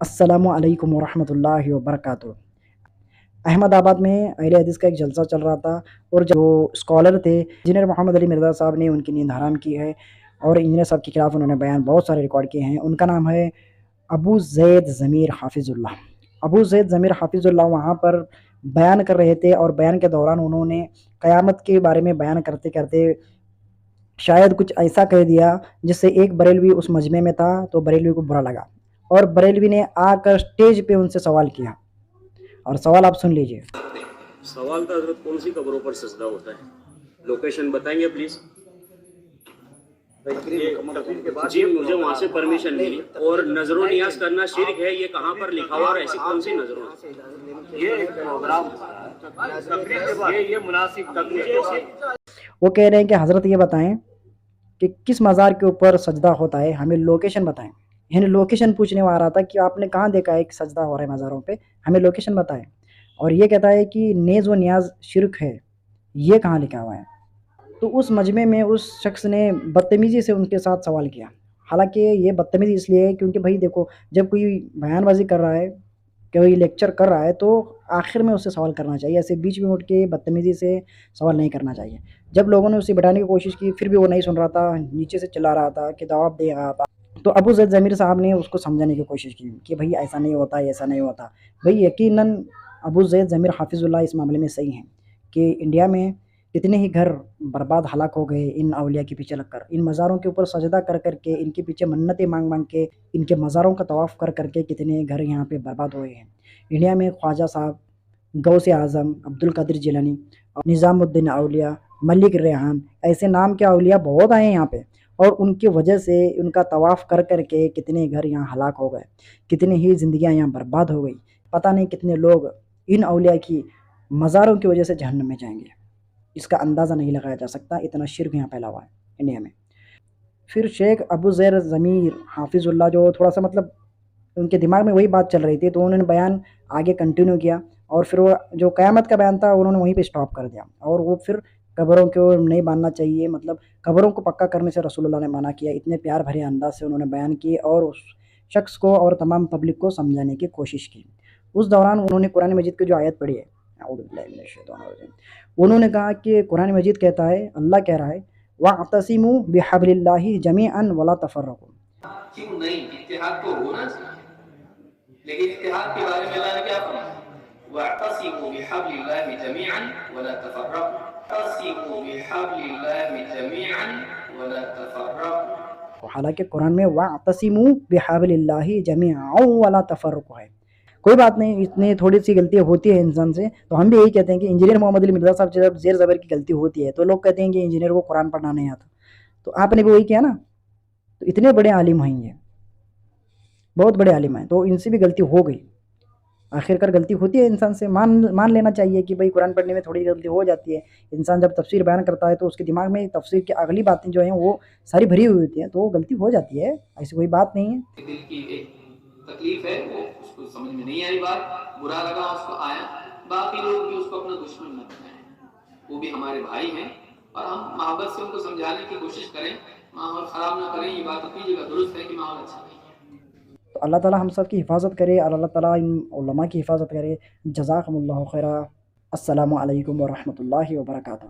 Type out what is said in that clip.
السلام علیکم ورحمۃ اللہ وبرکاتہ۔ احمد آباد میں اہل حدیث کا ایک جلسہ چل رہا تھا، اور جو اسکالر تھے انجینئر محمد علی مرزا صاحب نے ان کی نیند حرام کی ہے، اور انجینئر صاحب کے خلاف انہوں نے بیان بہت سارے ریکارڈ کیے ہیں۔ ان کا نام ہے ابو زید ضمیر حافظ اللہ۔ ابو زید ضمیر حافظ اللہ وہاں پر بیان کر رہے تھے، اور بیان کے دوران انہوں نے قیامت کے بارے میں بیان کرتے کرتے شاید کچھ ایسا کہہ دیا جس سے ایک بریلوی اس مجمع میں تھا تو بریلوی کو برا لگا، اور بریلوی نے آ کر اسٹیج پہ ان سے سوال کیا، اور سوال آپ سن لیجئے۔ سوال تھا حضرت کون سی قبروں پر سجدہ ہوتا ہے؟ لوکیشن بتائیں گے پلیز؟ جی مجھے وہاں سے پرمیشن ملی، اور نظر و نیاز کرنا شرک ہے، یہ کہاں پر لکھا ہوا اور ایسی کون سی نظروں؟ یہ مناسب وہ کہہ رہے ہیں کہ حضرت یہ بتائیں کہ کس مزار کے اوپر سجدہ ہوتا ہے، ہمیں لوکیشن بتائیں۔ یعنی لوکیشن پوچھنے آ رہا تھا کہ آپ نے کہاں دیکھا ہے کہ سجدہ ہو رہا ہے مزاروں پہ، ہمیں لوکیشن بتائیں۔ اور یہ کہتا ہے کہ نیز و نیاز شرک ہے، یہ کہاں لکھا ہوا ہے؟ تو اس مجمع میں اس شخص نے بدتمیزی سے ان کے ساتھ سوال کیا۔ حالانکہ یہ بدتمیزی اس لیے ہے کیونکہ بھائی دیکھو، جب کوئی بیان بازی کر رہا ہے، کوئی لیکچر کر رہا ہے، تو آخر میں اس سے سوال کرنا چاہیے، ایسے بیچ میں اٹھ کے بدتمیزی سے سوال نہیں کرنا چاہیے۔ جب لوگوں نے اسے بٹانے کی کوشش کی پھر بھی وہ نہیں سن رہا تھا، نیچے سے چلا رہا تھا کہ جواب دے رہا تھا، تو ابو زید ضمیر صاحب نے اس کو سمجھانے کی کوشش کی کہ بھائی ایسا نہیں ہوتا، ایسا نہیں ہوتا۔ بھائی یقیناً ابو زید ضمیر حافظ اللہ اس معاملے میں صحیح ہیں کہ انڈیا میں کتنے ہی گھر برباد ہلاک ہو گئے ان اولیاء کے پیچھے لگ کر، ان مزاروں کے اوپر سجدہ کر کر کے، ان کے پیچھے منتیں مانگ مانگ کے، ان کے مزاروں کا طواف کر کر کے کتنے گھر یہاں پہ برباد ہوئے ہیں۔ انڈیا میں خواجہ صاحب، غوث اعظم، عبد القادر جیلانی، نظام الدین اولیاء، ملک ریحان، ایسے نام کے اولیاء بہت آئے ہیں یہاں پہ، اور ان کی وجہ سے ان کا طواف کر کر کے کتنے گھر یہاں ہلاک ہو گئے، کتنی ہی زندگیاں یہاں برباد ہو گئی۔ پتہ نہیں کتنے لوگ ان اولیاء کی مزاروں کی وجہ سے جہنم میں جائیں گے، اس کا اندازہ نہیں لگایا جا سکتا، اتنا شرک یہاں پھیلا ہوا ہے انڈیا میں۔ پھر شیخ ابو زید ضمیر حافظ اللہ جو تھوڑا سا مطلب ان کے دماغ میں وہی بات چل رہی تھی، تو انہوں نے بیان آگے کنٹینیو کیا، اور پھر وہ جو قیامت کا بیان تھا انہوں نے وہیں پہ اسٹاپ کر دیا، اور وہ پھر قبروں کو نہیں باندھنا چاہیے، مطلب قبروں کو پکا کرنے سے رسول اللہ نے منع کیا، اتنے پیار بھرے انداز سے انہوں نے بیان کی اور اس شخص کو اور تمام پبلک کو سمجھانے کی کوشش کی۔ اس دوران انہوں نے قرآن مجید کی جو آیت پڑھی ہے، اعوذ باللہ من الشیطان الرجیم، انہوں نے کہا کہ قرآن مجید کہتا ہے، اللہ کہہ رہا ہے وَاعْتَصِمُوا بِحَبْلِ اللَّهِ جَمِيعًا وَلَا تَفَرَّقُوا۔ کیوں نہیں؟ اتحاد تو ہونا چاہیے، لیکن اتحاد کے بارے میں اللہ نے کیا فرمایا؟ وَاعْتَصِمُوا بِحَبْلِ اللَّهِ جَمِيعًا وَلَا تَفَرَّقُوا، اعْتَصِمُوا بِحَبْلِ اللَّهِ جَمِيعًا وَلَا تَفَرَّقُوا۔ حالانکہ قرآن میں وَاعْتَصِمُوا بِحَبْلِ اللَّهِ جَمِيعًا وَلَا تَفَرَّقُوا ہے۔ کوئی بات نہیں، اتنی تھوڑی سی غلطی ہوتی ہے انسان سے، تو ہم بھی یہی کہتے ہیں کہ انجینئر محمد علی مرزا صاحب جب زیر زبر کی غلطی ہوتی ہے تو لوگ کہتے ہیں کہ انجینئر کو قرآن پڑھنا نہیں آتا، تو آپ نے بھی وہی کیا نا، تو اتنے بڑے عالم ہیں، یہ بہت بڑے عالم ہیں، تو ان سے بھی غلطی ہو گئی، آخر کار غلطی ہوتی ہے، انسان سے مان لینا چاہیے کہ بھائی قرآن پڑھنے میں تھوڑی غلطی ہو جاتی ہے۔ انسان جب تفسیر بیان کرتا ہے تو اس کے دماغ میں تفسیر کی اگلی باتیں جو ہیں وہ ساری بھری ہوئی ہوتی ہیں، تو وہ غلطی ہو جاتی ہے، ایسی کوئی بات نہیں ہے۔ دل کی ایک تکلیف ہے، وہ اس کو سمجھ میں نہیں آئی بات، برا لگا اس کو آیا، باقی لوگ بھی اس کو اپنا دشمن نہ بنائیں، وہ بھی ہمارے بھائی ہیں، اور ہم محبت سے ان کو سمجھانے کی کوشش کریں، ماحول خراب نہ کریں۔ یہ بات اپنی جگہ درست ہے کہ ماحول اچھا نہیں ہے۔ تو اللہ تعالیٰ ہم سب کی حفاظت کرے، اور اللہ تعالیٰ ان علماء کی حفاظت کرے۔ جزاکم اللہ خیرہ۔ السلام علیکم ورحمۃ اللہ وبرکاتہ۔